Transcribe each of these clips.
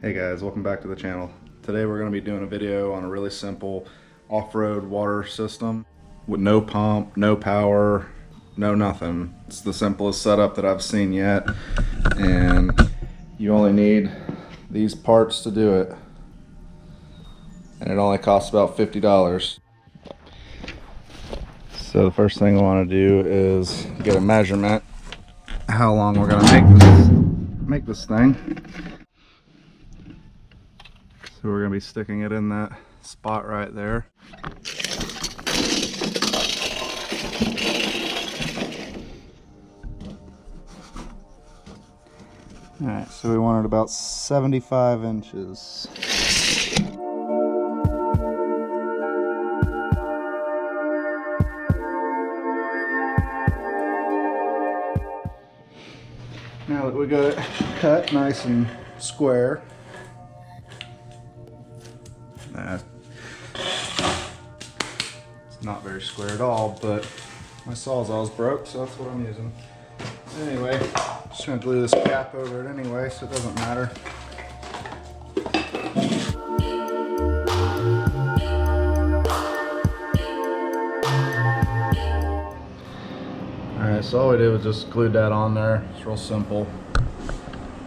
Hey guys, welcome back to the channel. Today we're going to be doing a video on a really simple off-road water system with no pump, no power, no nothing. It's the simplest setup that I've seen yet, and you only need these parts to do it, and it only costs about $50. So the first thing I want to do is get a measurement how long we're going to make this thing. So we're going to be sticking it in that spot right there. Alright, so we wanted about 75 inches. Now that we got it cut nice and square, it's not very square at all, but my sawzall's broke, so that's what I'm using. Anyway, just gonna glue this cap over it anyway, so it doesn't matter. Alright, so all we did was just glued that on there. It's real simple.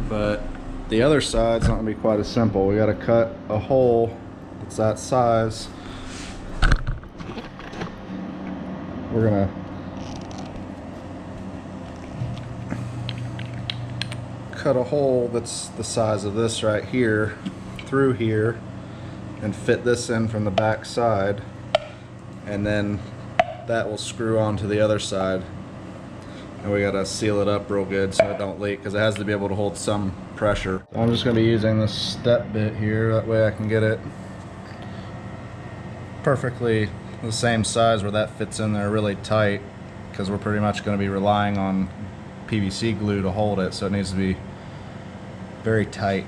But the other side's not gonna be quite as simple. We gotta cut a hole that's that size. We're gonna cut a hole that's the size of this right here through here and fit this in from the back side, and then that will screw onto the other side, and we gotta seal it up real good so it don't leak, because it has to be able to hold some pressure. I'm just gonna be using this step bit here, that way I can get it perfectly the same size where that fits in there really tight, because we're pretty much going to be relying on PVC glue to hold it, so it needs to be very tight.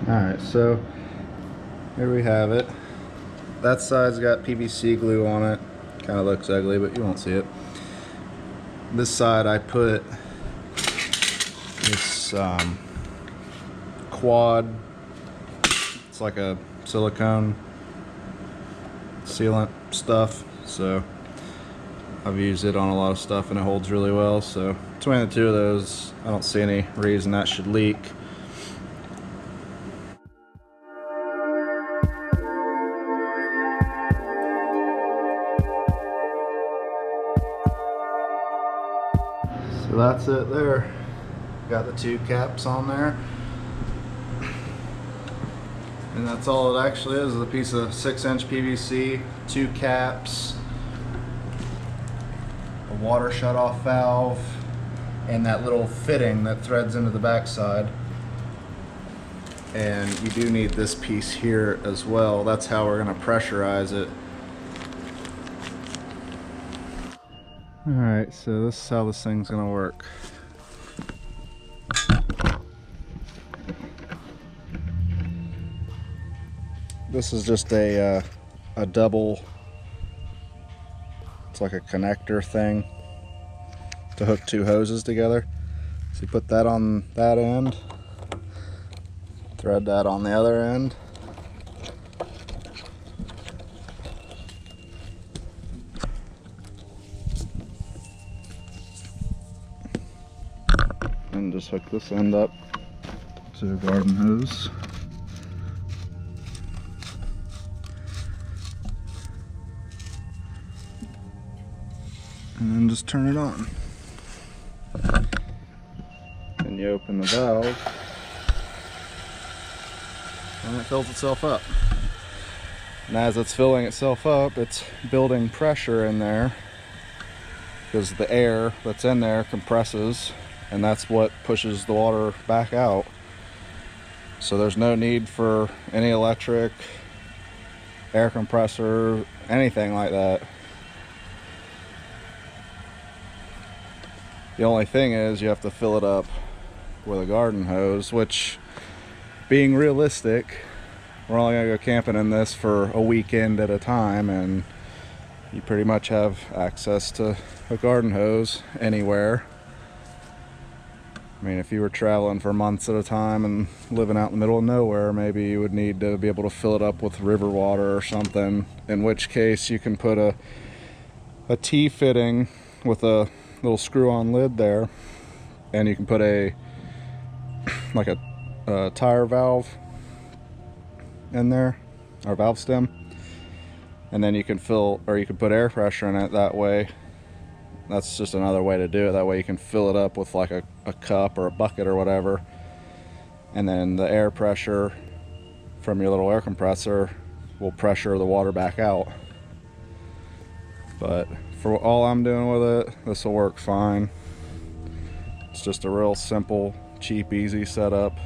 Alright, so here we have it. That side's got PVC glue on it. Kind of looks ugly, but you won't see it. This side I put this quad. It's like a silicone sealant stuff, so I've used it on a lot of stuff and it holds really well. So between the two of those, I don't see any reason that should leak. So that's it there. Got the two caps on there. And that's all it actually is a piece of 6-inch PVC, two caps, a water shutoff valve, and that little fitting that threads into the backside. And you do need this piece here as well. That's how we're going to pressurize it. Alright, so this is how this thing's gonna work. This is just a double, it's like a connector thing to hook two hoses together. So you put that on that end, thread that on the other end. And just hook this end up to a garden hose. And then just turn it on. And you open the valve, and it fills itself up. And as it's filling itself up, it's building pressure in there because the air that's in there compresses, and that's what pushes the water back out. So there's no need for any electric, air compressor, anything like that. The only thing is you have to fill it up with a garden hose, which, being realistic, we're only gonna go camping in this for a weekend at a time, and you pretty much have access to a garden hose anywhere. I mean, if you were traveling for months at a time and living out in the middle of nowhere, maybe you would need to be able to fill it up with river water or something, in which case you can put a T-fitting with a little screw-on lid there, and you can put a tire valve in there, or valve stem, and then you can fill, or you can put air pressure in it that way. That's just another way to do it. That way you can fill it up with like a cup or a bucket or whatever, and then the air pressure from your little air compressor will pressure the water back out. But for all I'm doing with it, this will work fine. It's just a real simple, cheap, easy setup.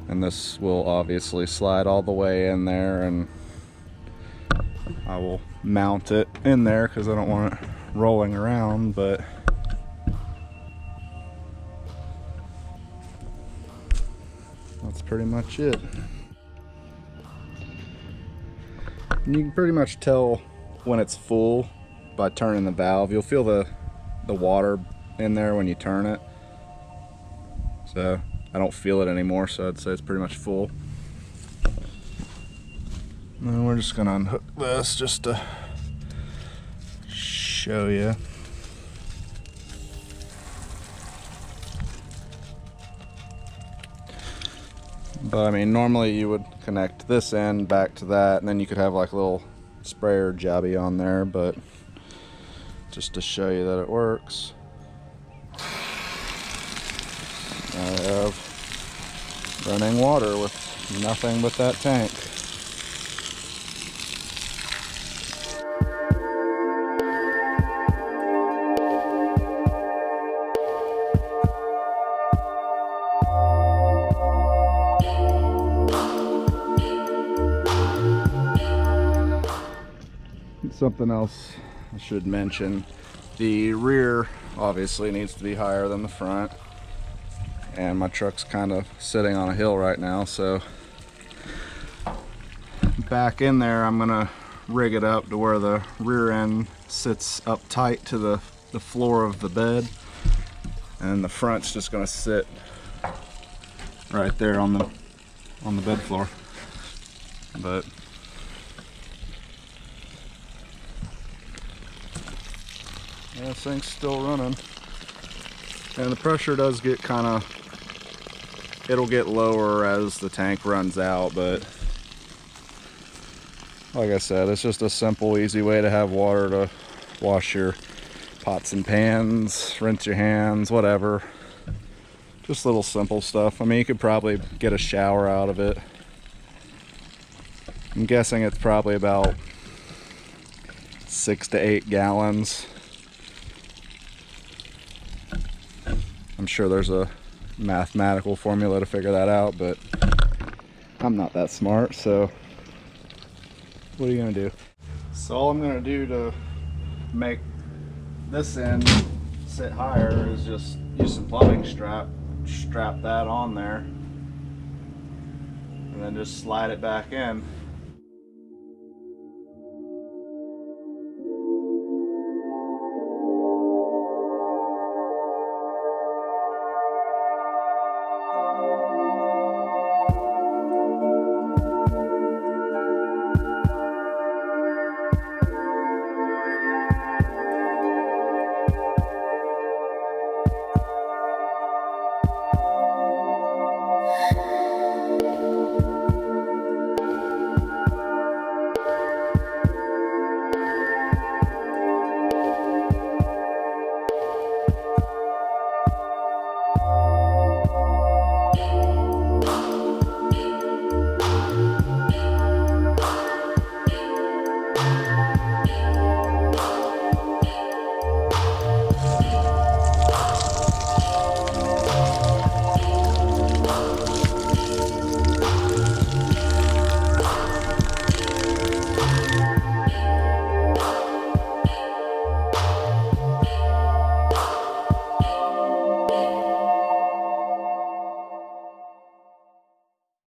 And this will obviously slide all the way in there, and I will mount it in there because I don't want it rolling around, but that's pretty much it. And you can pretty much tell when it's full by turning the valve. You'll feel the water in there when you turn it. So I don't feel it anymore, so I'd say it's pretty much full. And then we're just gonna unhook this just to show you. But I mean, normally you would connect this end back to that, and then you could have like a little sprayer jobby on there, but just to show you that it works, I have running water with nothing but that tank. Something else I should mention, the rear obviously needs to be higher than the front, and my truck's kind of sitting on a hill right now, so back in there I'm gonna rig it up to where the rear end sits up tight to the floor of the bed, and the front's just gonna sit right there on the bed floor. But yeah, this thing's still running, and the pressure does get kind of, it'll get lower as the tank runs out, but like I said, it's just a simple, easy way to have water to wash your pots and pans, rinse your hands, whatever. Just little simple stuff. I mean, you could probably get a shower out of it. I'm guessing it's probably about 6 to 8 gallons. I'm sure there's a mathematical formula to figure that out, but I'm not that smart, so what are you gonna do? So all I'm gonna do to make this end sit higher is just use some plumbing strap that on there, and then just slide it back in.